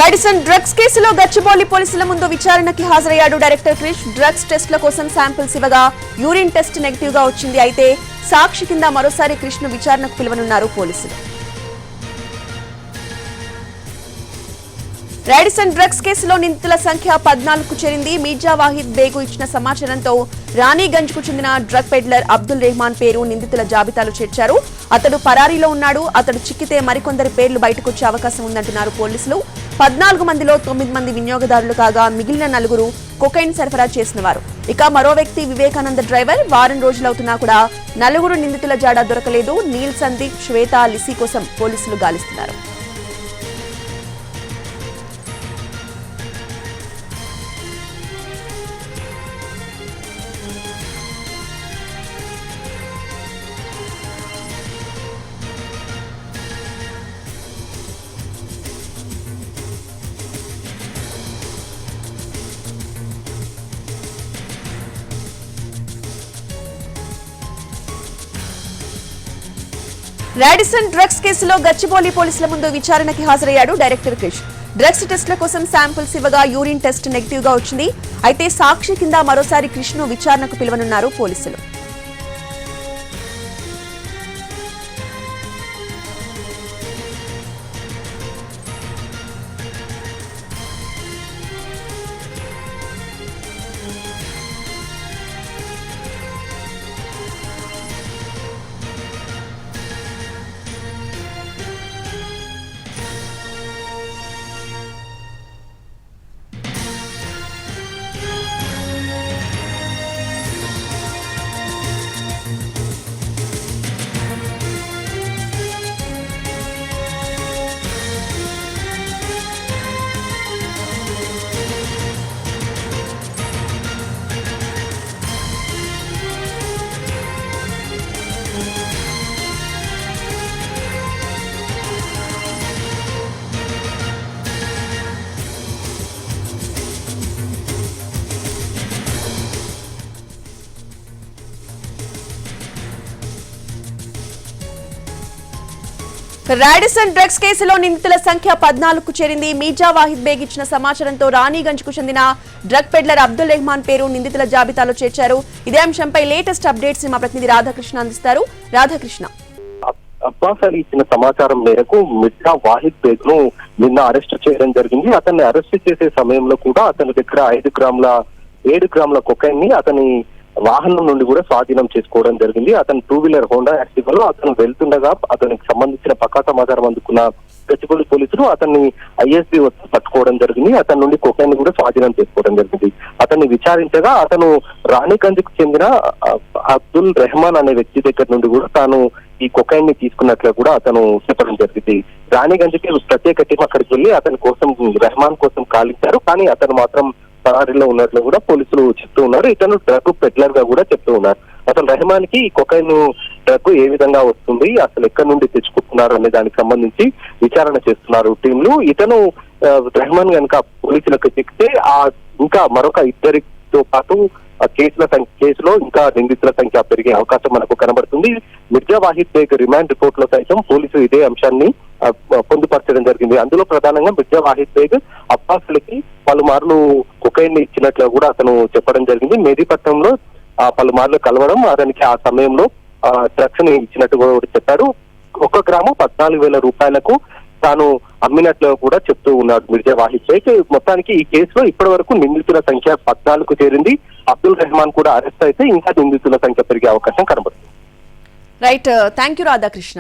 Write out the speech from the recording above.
Radisson drugs కేసులో గచ్చిబౌలి పోలీసుల ముందు విచారణకి హాజరయ్యాడు డైరెక్టర్ క్రిష్. డ్రగ్స్ టెస్ట్ల కోసం శాంపిల్స్ ఇవ్వగా యూరిన్ టెస్ట్ నెగిటివ్ గా వచ్చింది. అయితే సాక్షి కింద మరోసారి క్రిష్ ను విచారణకు పిలువనున్నారు పోలీసులు. రాడిసన్ డ్రగ్స్ కేసులో నిందితుల సంఖ్య 14కు చేరింది. మీర్జా వాహిద్ బేగు ఇచ్చిన సమాచారంతో రాణిగంజ్ కు చెందిన డ్రగ్ పెడ్లర్ అబ్దుల్ రెహమాన్ పేరు నిందితుల జాబితాలో చేర్చారు. అతడు పరారీలో ఉన్నాడు. అతడు చిక్కితే మరికొందరి పేర్లు బయటకొచ్చే అవకాశం ఉందంటున్నారు పోలీసులు. 14 మందిలో 9 మంది వినియోగదారులు కాగా మిగిలిన 4 కొకైన్ సరఫరా చేసినవారు. ఇక మరో వ్యక్తి వివేకానంద డ్రైవర్. వారం రోజులవుతున్నా కూడా 4 నిందితుల జాడ దొరకలేదు. నీల్ సందీప్, శ్వేత, లిసి కోసం పోలీసులు గాలిస్తున్నారు. రాడిసన్ డ్రగ్స్ కేసులో గచ్చిబౌలి పోలీసుల ముందు విచారణకి హాజరయ్యాడు డైరెక్టర్ క్రిష్. డ్రగ్స్ టెస్ట్ల కోసం శాంపిల్స్ ఇవ్వగా యూరిన్ టెస్ట్ నెగిటివ్ గా వచ్చింది. అయితే సాక్షి కింద మరోసారి క్రిష్ ను విచారణకు పిలువనున్నారు పోలీసులు. రాడిసన్ డ్రగ్స్ కేసులో నిందితుల సంఖ్య 14కు చేరింది. మీర్జా వాహిద్ బేగ్ ఇచ్చిన సమాచారంతో రాణిగంజ్ కు చెందిన డ్రగ్ పెడ్లర్ అబ్దుల్ రెహమాన్ పేరు నిందితుల జాబితాలో చేర్చారు. ఇదే అంశంపై లేటెస్ట్ అప్డేట్స్ మా ప్రతినిధి రాధాకృష్ణ అందిస్తారు. రాధాకృష్ణ, అబ్బాస్ అలీ ఇచ్చిన సమాచారం మేరకు మిర్జా వాహిద్ బేగ్ ను నిన్న అరెస్ట్ చేయడం జరిగింది. అతన్ని అరెస్ట్ చేసే సమయంలో కూడా అతని దగ్గర 7 గ్రాముల కొకైన్ ని అతని వాహనం నుండి కూడా స్వాధీనం చేసుకోవడం జరిగింది. అతను 2 వీలర్ హోండా యాక్టివా లో అతను వెళ్తుండగా అతనికి సంబంధించిన పక్కా సమాచారం అందుకున్న గచ్చిబౌలి పోలీసులు అతన్ని ఐఎస్బీ వచ్చి పట్టుకోవడం జరిగింది. అతని నుండి కొకైన్ కూడా స్వాధీనం చేసుకోవడం జరిగింది. అతన్ని విచారించగా అతను రాణిగంజ్ కు చెందిన అబ్దుల్ రెహమాన్ అనే వ్యక్తి దగ్గర నుండి కూడా తాను ఈ కొకైన్ ని తీసుకున్నట్లు కూడా అతను చెప్పడం జరిగింది. రాణిగంజ్ కి ప్రత్యేక టీం అక్కడికి వెళ్లి అతని కోసం రెహమాన్ కోసం కాలించారు. కానీ అతను మాత్రం పరారీలో ఉన్నట్లు కూడా పోలీసులు చెప్తూ ఉన్నారు. ఇతను డ్రగ్ పెడ్లర్ గా కూడా చెప్తూ ఉన్నారు. అసలు రెహమాన్ కి ఈ కొకైన్ డ్రగ్ ఏ విధంగా వస్తుంది, అసలు ఎక్కడి నుండి తెచ్చుకుంటున్నారు అనే దానికి సంబంధించి విచారణ చేస్తున్నారు టీంలు. ఇతను రెహమాన్ కనుక పోలీసులకు చెప్తే ఇంకా మరొక 2తో పాటు కేసులో ఇంకా నిందితుల సంఖ్య పెరిగే అవకాశం మనకు కనబడుతుంది. మిర్జా వాహిద్ బేగ్ రిమాండ్ రిపోర్ట్ లో సైతం పోలీసులు ఇదే అంశాన్ని పొందుపరచడం జరిగింది. అందులో ప్రధానంగా మిర్జా వాహిద్ బేగ్ అబ్బాసులకి పలుమార్లు కొకైన్ ని ఇచ్చినట్లు కూడా అతను చెప్పడం జరిగింది. మెహదీపట్నంలో పలుమార్లు కలవడం, అతనికి ఆ సమయంలో డ్రగ్స్ ని ఇచ్చినట్టు కూడా చెప్పారు. 1 గ్రాము 14,000 రూపాయలకు తాను అమ్మినట్లు కూడా చెప్తూ ఉన్నాడు మిర్జా వాహిద్ బేగ్. మొత్తానికి ఈ కేసులో ఇప్పటి వరకు నిందితుల సంఖ్య 14కు చేరింది. అబ్దుల్ రెహమాన్ కూడా అరెస్ట్ అయితే ఇంకా నిందితుల సంఖ్య పెరిగే అవకాశం కనబడుతుంది. Right, thank you Radhakrishna.